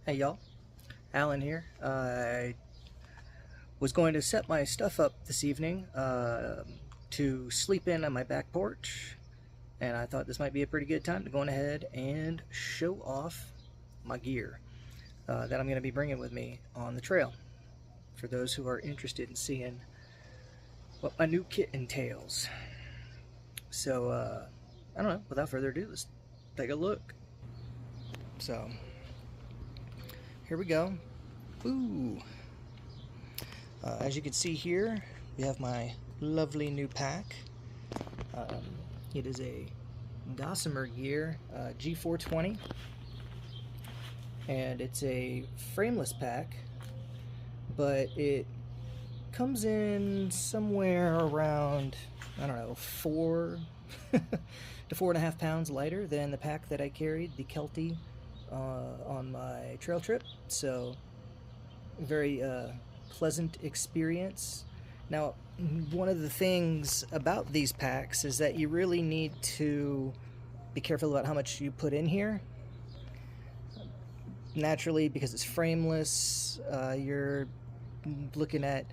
Hey y'all, Alan here. I was going to set my stuff up this evening to sleep in on my back porch, and I thought this might be a pretty good time to go ahead and show off my gear that I'm going to be bringing with me on the trail for those who are interested in seeing what my new kit entails. So, I don't know, without further ado, let's take a look. So, here we go. Ooh. As you can see here, we have my lovely new pack. It is a Gossamer Gear G420, and it's a frameless pack, but it comes in somewhere around, I don't know, 4 to 4.5 pounds lighter than the pack that I carried, the Kelty, on my trail trip. So very pleasant experience. Now, one of the things about these packs is that you really need to be careful about how much you put in here. Naturally, because it's frameless, you're looking at,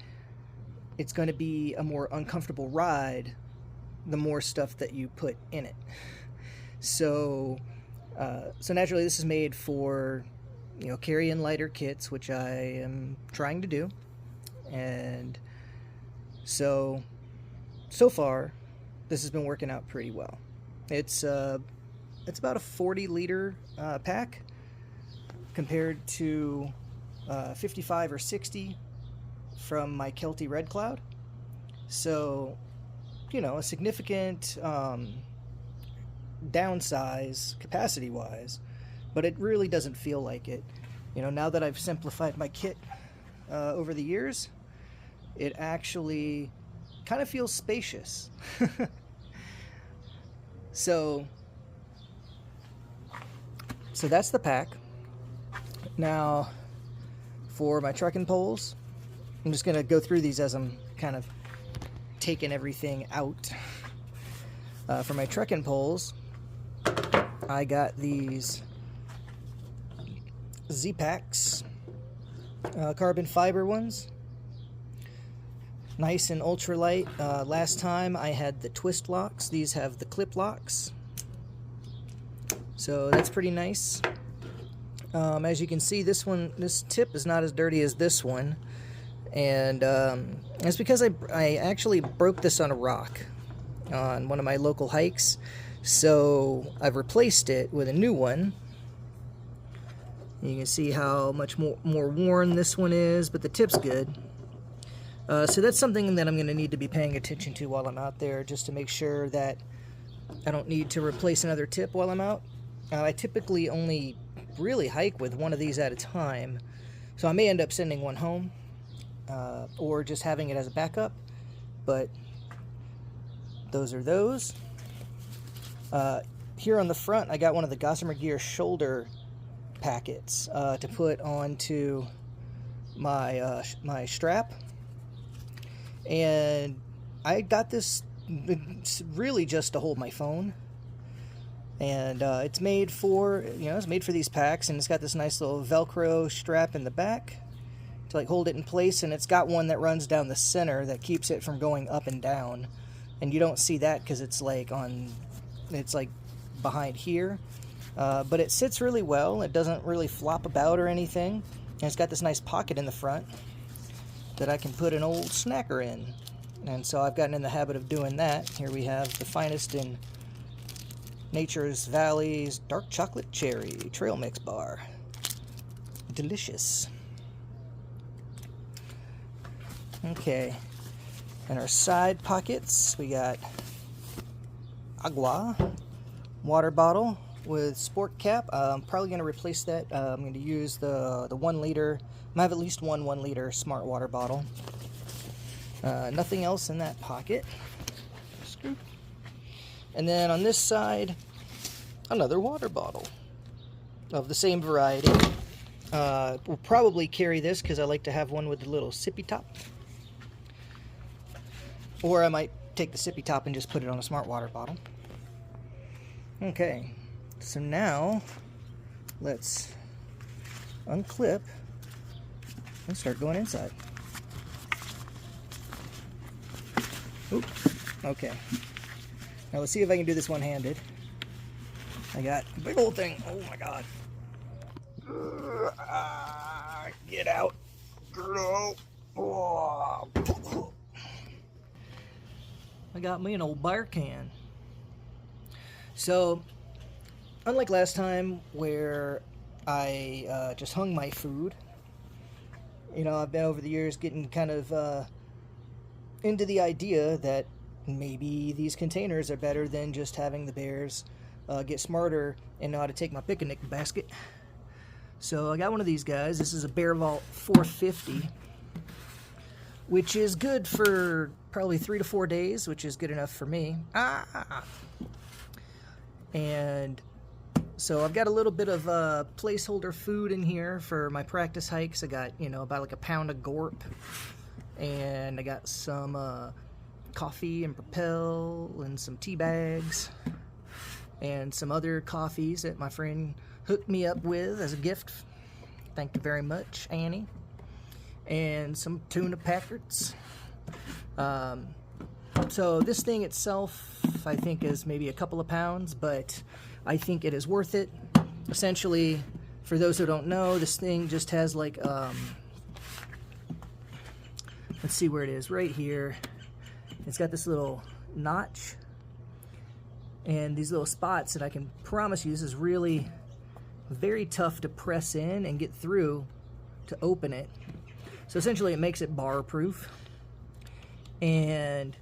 it's going to be a more uncomfortable ride the more stuff that you put in it. So naturally, this is made for, carrying lighter kits, which I am trying to do. And so far, this has been working out pretty well. It's about a 40-liter pack compared to 55 or 60 from my Kelty Red Cloud. So, a significant downsize capacity-wise, but it really doesn't feel like it. Now that I've simplified my kit over the years, it actually kind of feels spacious. So that's the pack. Now, for my trekking poles, I'm just going to go through these as I'm kind of taking everything out. For my trekking poles, I got these Z-Packs, carbon fiber ones. Nice and ultralight. Last time I had the twist locks. These have the clip locks. So that's pretty nice. As you can see, this tip is not as dirty as this one. And it's because I actually broke this on a rock on one of my local hikes. So I've replaced it with a new one. You can see how much more worn this one is, but the tip's good. So that's something that I'm going to need to be paying attention to while I'm out there, just to make sure that I don't need to replace another tip while I'm out. I typically only really hike with one of these at a time, so I may end up sending one home or just having it as a backup, but those are those. Here on the front, I got one of the Gossamer Gear shoulder packets to put onto my my strap, and I got this really just to hold my phone. And it's made for these packs, and it's got this nice little Velcro strap in the back to hold it in place, and it's got one that runs down the center that keeps it from going up and down. And you don't see that because it's behind here, but it sits really well. It doesn't really flop about or anything, and it's got this nice pocket in the front that I can put an old snacker in. And so I've gotten in the habit of doing that. Here we have the finest in Nature's Valley's dark chocolate cherry trail mix bar. Delicious. Okay, in our side pockets we got agua, water bottle with sport cap. I'm probably going to replace that. I'm going to use the 1 liter. I have at least one 1 liter smart water bottle. Nothing else in that pocket. Scoop. And then on this side, another water bottle of the same variety. We'll probably carry this because I like to have one with the little sippy top. Or I might take the sippy top and just put it on a smart water bottle. Okay, so now let's unclip and start going inside. Oop. Okay. Now let's see if I can do this one-handed. I got a big old thing. Oh my god. Get out. I got me an old beer can. So, unlike last time where I just hung my food, you know, I've been over the years getting kind of into the idea that maybe these containers are better than just having the bears get smarter and know how to take my picnic basket. So I got one of these guys. This is a Bear Vault 450, which is good for probably 3 to 4 days, which is good enough for me. And so I've got a little bit of placeholder food in here for my practice hikes. I got, you know, about like a pound of gorp, and I got some coffee and Propel and some tea bags and some other coffees that my friend hooked me up with as a gift. Thank you very much, Annie. And some tuna packets. So this thing itself, I think, is maybe a couple of pounds, but I think it is worth it. Essentially, for those who don't know, this thing just has like, let's see where it is, right here. It's got this little notch and these little spots that I can promise you this is really very tough to press in and get through to open it. So essentially it makes it bar proof, and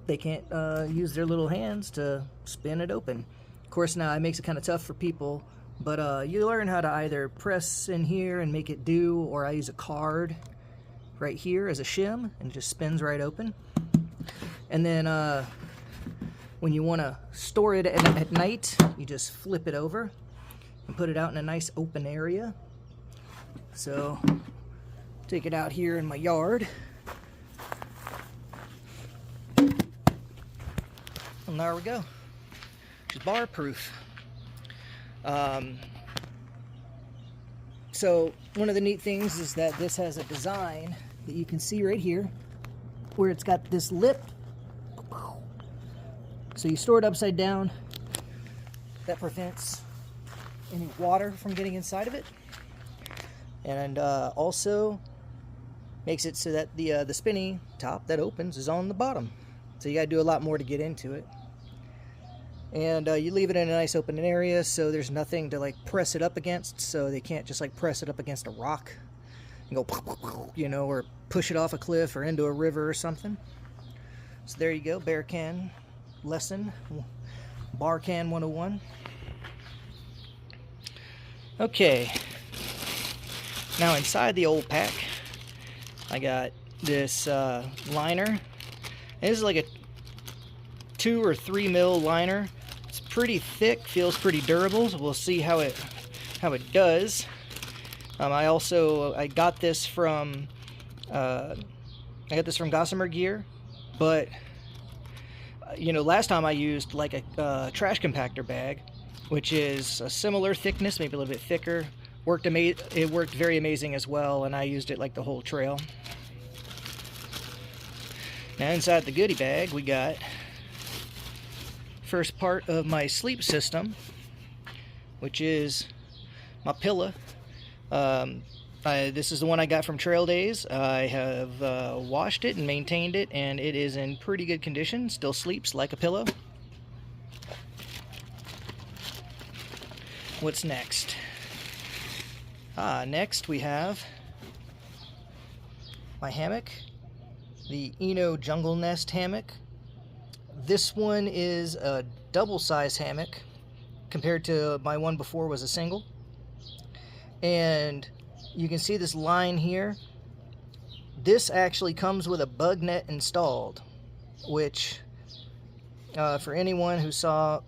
they can't use their little hands to spin it open. Of course, now it makes it kind of tough for people, but you learn how to either press in here and make it do, or I use a card right here as a shim and it just spins right open. And then when you want to store it at night, you just flip it over and put it out in a nice open area. So take it out here in my yard, and there we go. It's bar proof. So one of the neat things is that this has a design that you can see right here where it's got this lip. So you store it upside down. That prevents any water from getting inside of it, and also makes it so that the spinny top that opens is on the bottom. So you got to do a lot more to get into it. And you leave it in a nice open area so there's nothing to like press it up against, so they can't just like press it up against a rock and go, you know, or push it off a cliff or into a river or something. So there you go, bear can lesson, bar can 101. Okay, now inside the old pack I got this liner, and this is like a 2 or 3 mil liner. It's pretty thick, feels pretty durable, so we'll see how it does. I got this from Gossamer Gear, but you know, last time I used like a trash compactor bag, which is a similar thickness, maybe a little bit thicker. It worked very amazing as well, and I used it like the whole trail. Now inside the goodie bag we got first part of my sleep system, which is my pillow. This is the one I got from Trail Days. I have washed it and maintained it, and it is in pretty good condition. Still sleeps like a pillow. What's next? Next we have my hammock, the Eno Jungle Nest hammock. This one is a double-size hammock compared to my one before was a single. And you can see this line here. This actually comes with a bug net installed, which for anyone who saw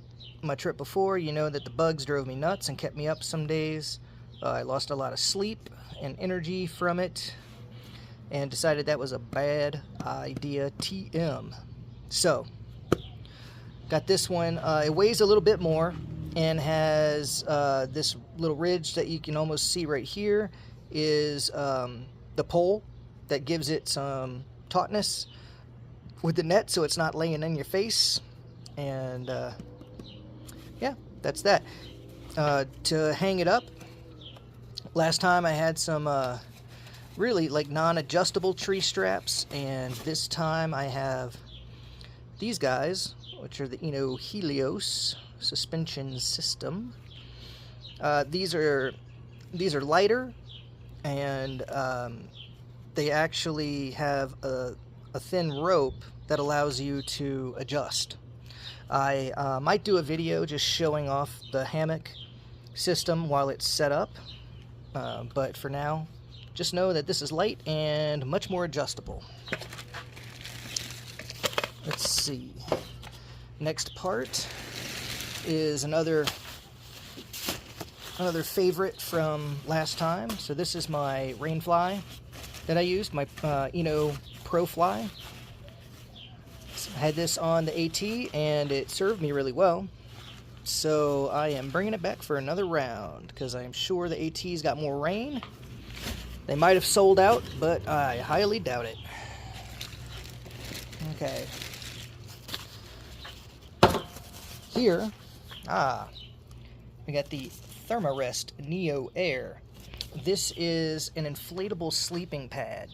my trip before, you know that the bugs drove me nuts and kept me up some days. I lost a lot of sleep and energy from it, and decided that was a bad idea. TM. So got this one. It weighs a little bit more. and has this little ridge that you can almost see right here is the pole that gives it some tautness with the net so it's not laying in your face. And yeah, that's that. To hang it up, last time I had some really like non-adjustable tree straps, and this time I have these guys, which are the Helios suspension system. These are lighter, and they actually have a thin rope that allows you to adjust. I might do a video just showing off the hammock system while it's set up, but for now, just know that this is light and much more adjustable. Let's see. Next part is another favorite from last time. So this is my rain fly that I used, my Pro Fly. I had this on the AT and it served me really well. So I am bringing it back for another round because I am sure the AT's got more rain. They might have sold out, but I highly doubt it. Okay. Here, we got the Thermarest Neo Air. This is an inflatable sleeping pad.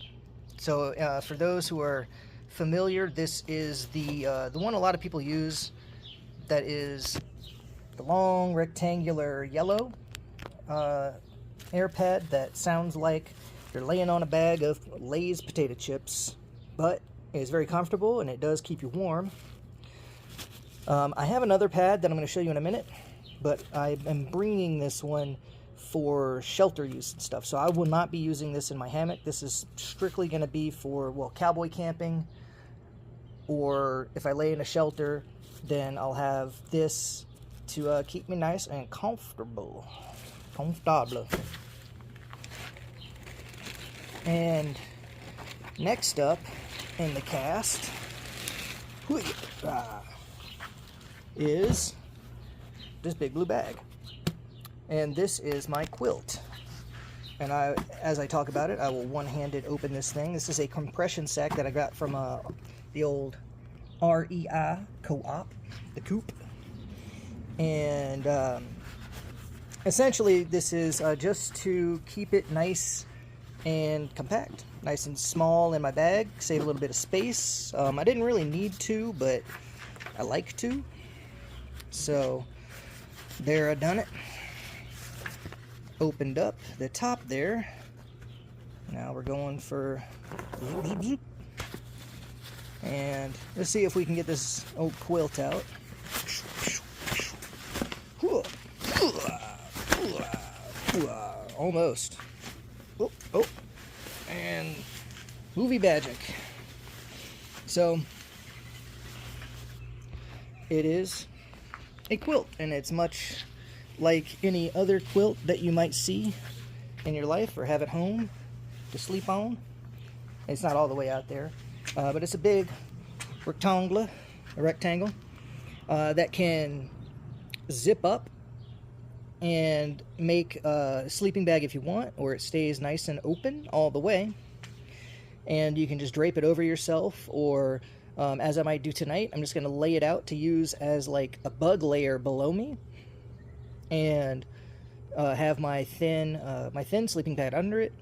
So for those who are familiar, this is the one a lot of people use. That is the long rectangular yellow air pad that sounds like you're laying on a bag of Lay's potato chips, but it is very comfortable and it does keep you warm. I have another pad that I'm going to show you in a minute, but I am bringing this one for shelter use and stuff, so I will not be using this in my hammock. This is strictly going to be for, well, cowboy camping, or if I lay in a shelter, then I'll have this to keep me nice and comfortable. And next up in the cast is this big blue bag. And this is my quilt. And as I talk about it, I will one-handed open this thing. This is a compression sack that I got from the old REI co-op, the coop. And essentially this is just to keep it nice and compact, nice and small in my bag, save a little bit of space. I didn't really need to, but I like to. So there, I done it. Opened up the top there. Now we're going for, and let's see if we can get this old quilt out. Almost. Oh, and movie magic. So it is a quilt, and it's much like any other quilt that you might see in your life or have at home to sleep on. It's not all the way out there, but it's a big rectangle that can zip up and make a sleeping bag if you want, or it stays nice and open all the way, and you can just drape it over yourself, or as I might do tonight, I'm just going to lay it out to use as like a bug layer below me, and have my thin sleeping pad under it,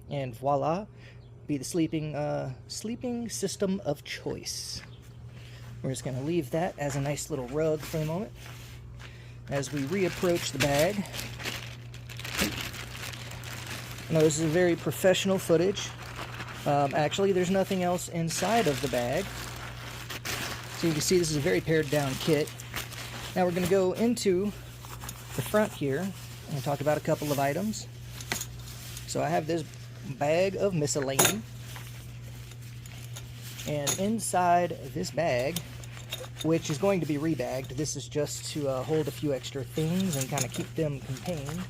and voila, be the sleeping system of choice. We're just going to leave that as a nice little rug for the moment as we reapproach the bag. Now, this is a very professional footage. Actually, there's nothing else inside of the bag. So you can see this is a very pared down kit. Now we're going to go into the front here and talk about a couple of items. So I have this bag of miscellany, and inside this bag, which is going to be rebagged, this is just to hold a few extra things and kind of keep them contained.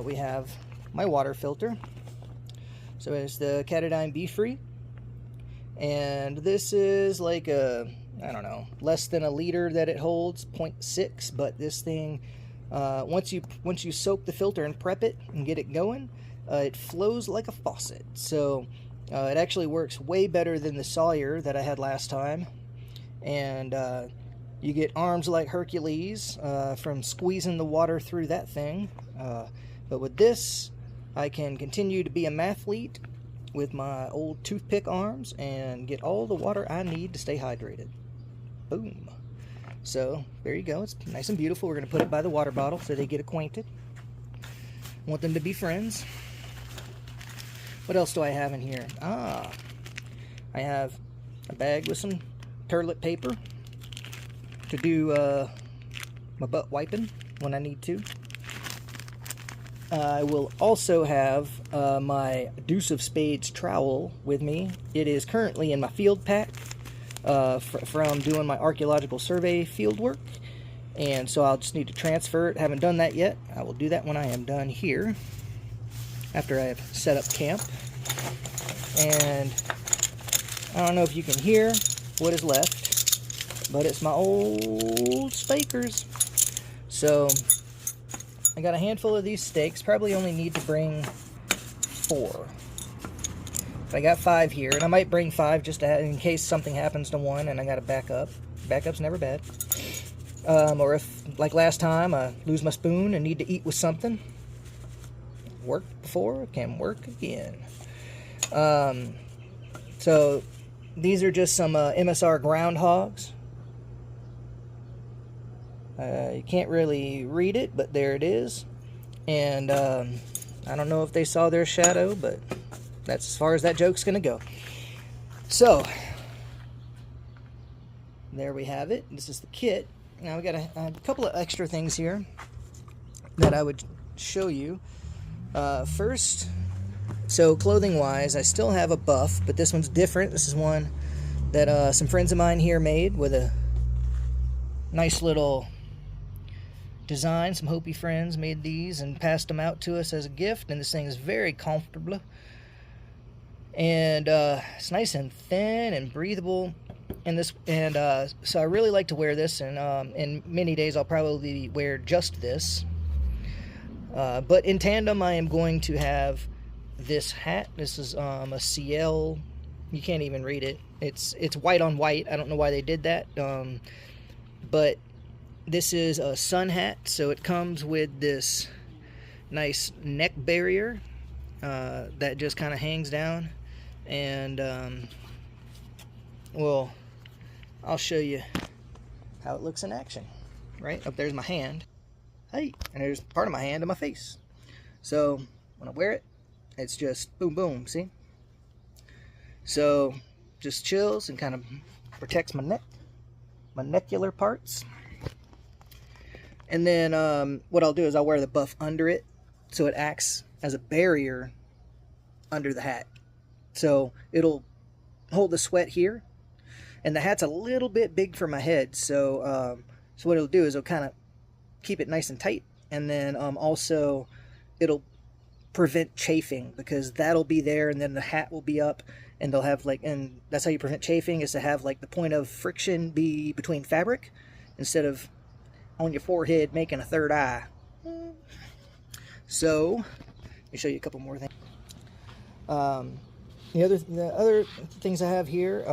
We have my water filter. So it's the Catadine Be Free, and this is like a I don't know, less than a liter that it holds, 0.6, but this thing, once you soak the filter and prep it and get it going, it flows like a faucet. So it actually works way better than the Sawyer that I had last time, and you get arms like Hercules from squeezing the water through that thing. But with this, I can continue to be a mathlete with my old toothpick arms and get all the water I need to stay hydrated. Boom. So there you go. It's nice and beautiful. We're going to put it by the water bottle so they get acquainted. Want them to be friends. What else do I have in here? I have a bag with some toilet paper to do my butt wiping when I need to. I will also have my Deuce of Spades trowel with me. It is currently in my field pack from doing my archaeological survey field work, and so I'll just need to transfer it. Haven't done that yet. I will do that when I am done here, after I have set up camp. And I don't know if you can hear what is left, but it's my old spakers. So I got a handful of these steaks. Probably only need to bring 4. But I got 5 here, and I might bring 5 just to have, in case something happens to one and I got to back up. Backup's never bad. Or if, like last time, I lose my spoon and need to eat with something. Worked before, can work again. So these are just some MSR groundhogs. You can't really read it, but there it is. And I don't know if they saw their shadow, but that's as far as that joke's gonna go. So there we have it. This is the kit. Now we got a couple of extra things here that I would show you. First, so clothing wise, I still have a buff, but this one's different. This is one that some friends of mine here made with a nice little design. Some Hopi friends made these and passed them out to us as a gift, and this thing is very comfortable, and it's nice and thin and breathable. And so I really like to wear this, and in many days I'll probably wear just this. But in tandem, I am going to have this hat. This is a CL. You can't even read it. It's white on white. I don't know why they did that. But this is a sun hat, so it comes with this nice neck barrier that just kind of hangs down. And well, I'll show you how it looks in action. Right up there's my hand. Hey, and there's part of my hand and my face. So when I wear it, it's just boom boom, see? So just chills and kind of protects my neck, my necular parts. And then what I'll do is I'll wear the buff under it, so it acts as a barrier under the hat. So it'll hold the sweat here, and the hat's a little bit big for my head, so so what it'll do is it'll kind of keep it nice and tight, and then also it'll prevent chafing, because that'll be there, and then the hat will be up, and they'll have like, and that's how you prevent chafing, is to have like the point of friction be between fabric instead of on your forehead making a third eye. So let me show you a couple more things. The other things I have here,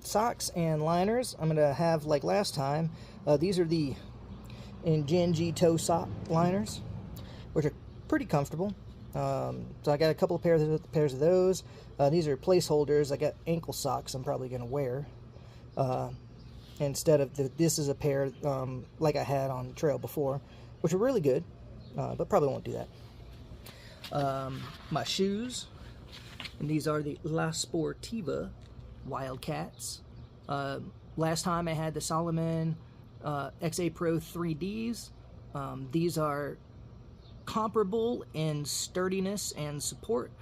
socks and liners. I'm gonna have, like last time, these are the Injinji toe sock liners, which are pretty comfortable. So I got a couple of pairs of those. These are placeholders. I got ankle socks I'm probably gonna wear instead of this is a pair like I had on trail before, which are really good, but probably won't do that. My shoes, and these are the La Sportiva Wildcats. Last time I had the Salomon XA Pro 3Ds. These are comparable in sturdiness and support,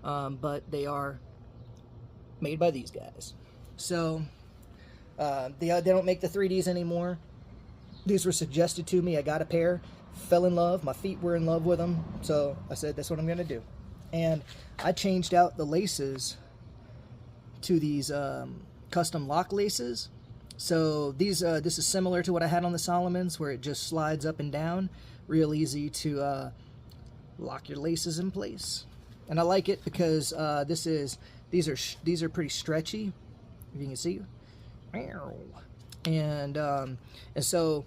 but they are made by these guys. So they don't make the 3Ds anymore. These were suggested to me. I got a pair, fell in love. My feet were in love with them, so I said that's what I'm gonna do. And I changed out the laces to these custom lock laces. So these this is similar to what I had on the Solomons, where it just slides up and down, real easy to lock your laces in place. And I like it because these are pretty stretchy, if you can see. And so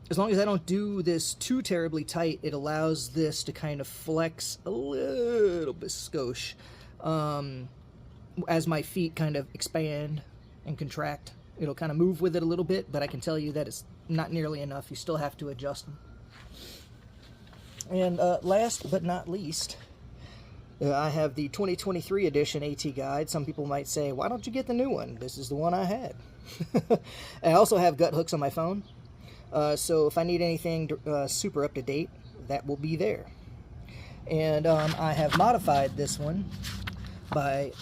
as long as I don't do this too terribly tight, it allows this to kind of flex a little bit skosh as my feet kind of expand and contract. It'll kind of move with it a little bit, but I can tell you that it's not nearly enough. You still have to adjust them. And last but not least, I have the 2023 edition AT guide. Some people might say, why don't you get the new one? This is the one I had. I also have gut hooks on my phone. So if I need anything super up to date, that will be there. And I have modified this one by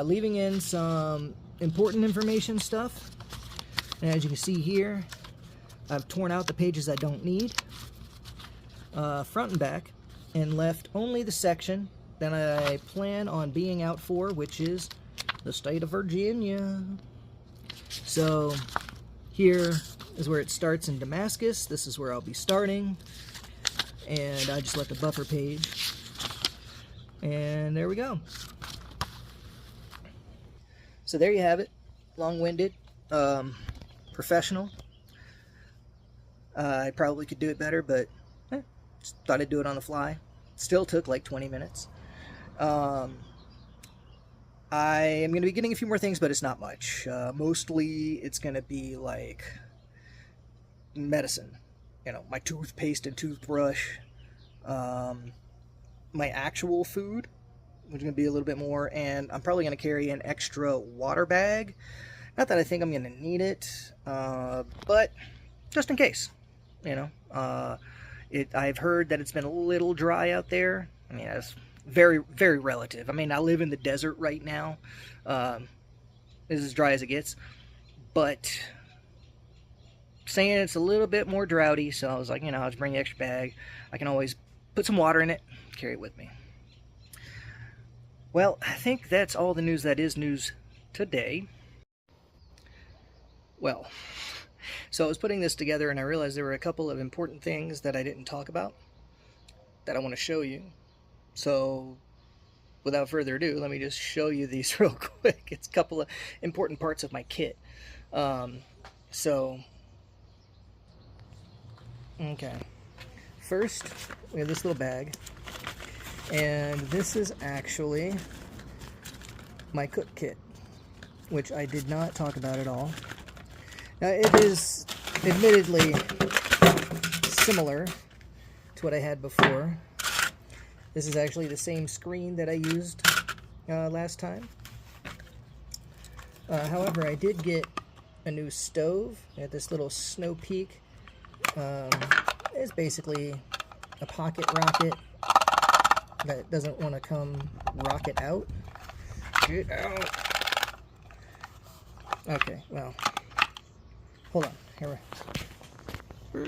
leaving in some important information stuff. And as you can see here, I've torn out the pages I don't need, front and back, and left only the section that I plan on being out for, which is the state of Virginia. So here is where it starts in Damascus. This is where I'll be starting. And I just left a buffer page. And there we go. So there you have it. Long-winded, professional. I probably could do it better, but just thought I'd do it on the fly. Still took like 20 minutes. I am going to be getting a few more things, but it's not much. Mostly it's going to be like medicine. You know, my toothpaste and toothbrush. My actual food, which is going to be a little bit more. And I'm probably going to carry an extra water bag. Not that I think I'm going to need it, but just in case. You know, I've heard that it's been a little dry out there. I mean, that's very, very relative. I mean, I live in the desert right now. It's as dry as it gets. But saying it's a little bit more droughty, so I was like, you know, I'll just bring an extra bag. I can always put some water in it, carry it with me. Well, I think that's all the news that is news today. Well, so I was putting this together and I realized there were a couple of important things that I didn't talk about that I want to show you. So without further ado, let me just show you these real quick. It's a couple of important parts of my kit. Okay. First, we have this little bag. And this is actually my cook kit, which I did not talk about at all. Now, it is admittedly similar to what I had before. This is actually the same screen that I used last time. However, I did get a new stove. I got this little Snow Peak. It's basically a pocket rocket that doesn't want to come rocket out. Get out! Okay, well, hold on. Here we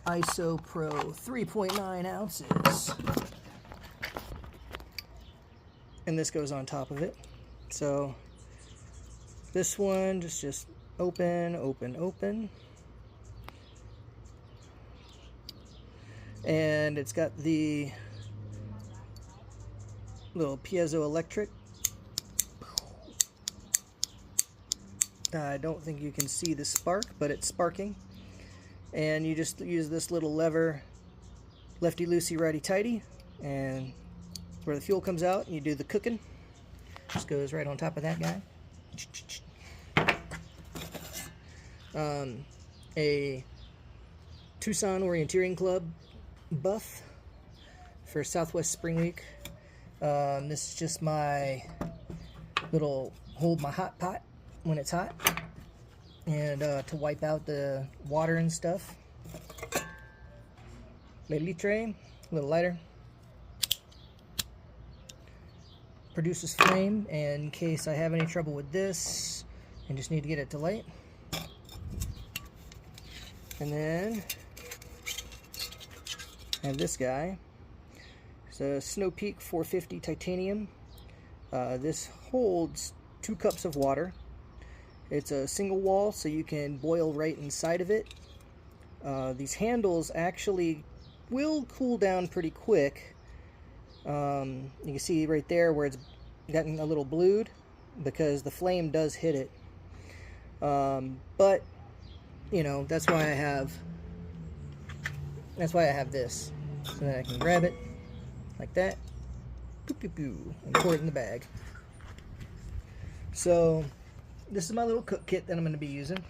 ISO Pro 3.9 ounces. And this goes on top of it. So this one just open, open, open. And it's got the little piezoelectric. I don't think you can see the spark, but it's sparking. And you just use this little lever, lefty-loosey, righty-tighty, and where the fuel comes out, you do the cooking. Just goes right on top of that guy. A Tucson Orienteering Club buff for Southwest Spring Week. This is just my little hold my hot pot when it's hot, and to wipe out the water and stuff. Little tray, a little lighter. Produces flame in case I have any trouble with this and just need to get it to light. And then I have this guy. It's a Snow Peak 450 titanium. This holds 2 cups of water. It's a single wall, so you can boil right inside of it. These handles actually will cool down pretty quick. You can see right there where it's gotten a little blued because the flame does hit it. But you know, that's why I have this, so that I can grab it like that, boop, boop, boop, and pour it in the bag. So this is my little cook kit that I'm going to be using,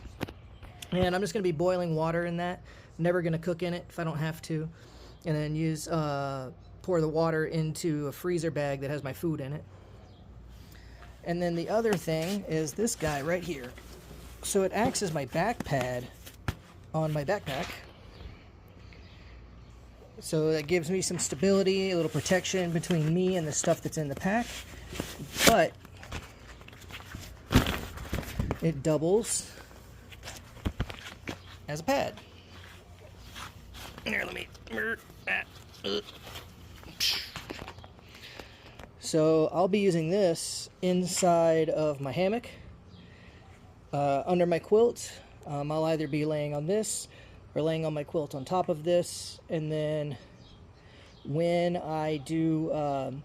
and I'm just going to be boiling water in that. Never going to cook in it if I don't have to, and then use pour the water into a freezer bag that has my food in it. And then the other thing is this guy right here. So it acts as my back pad on my backpack. So that gives me some stability, a little protection between me and the stuff that's in the pack. But it doubles as a pad. Here, let me... So I'll be using this inside of my hammock, under my quilt. I'll either be laying on this or laying on my quilt on top of this, and then when I do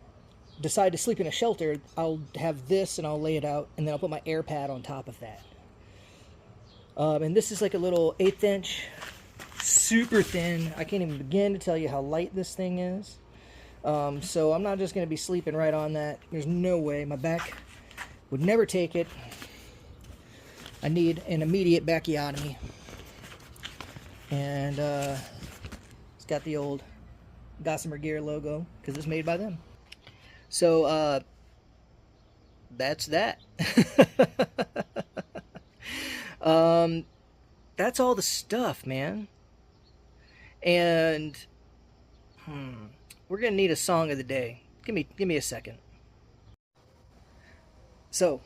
decide to sleep in a shelter, I'll have this and I'll lay it out, and then I'll put my air pad on top of that. And this is like a little 1/8 inch, super thin. I can't even begin to tell you how light this thing is. So I'm not just going to be sleeping right on that. There's no way. My back would never take it. I need an immediate backiotomy. And it's got the old Gossamer Gear logo because it's made by them. So that's that. That's all the stuff, man. And we're gonna need a song of the day. Give me a second. So,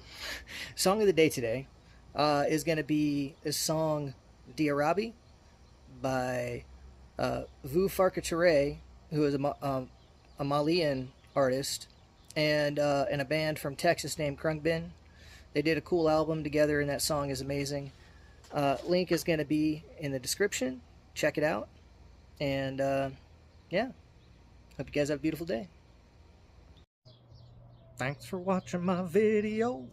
song of the day today is gonna be a song Diarabi by Vu Farkature, who is a Malian artist, and a band from Texas named Krungbin. They did a cool album together, and that song is amazing. Link is going to be in the description. Check it out. And yeah, hope you guys have a beautiful day. Thanks for watching my video.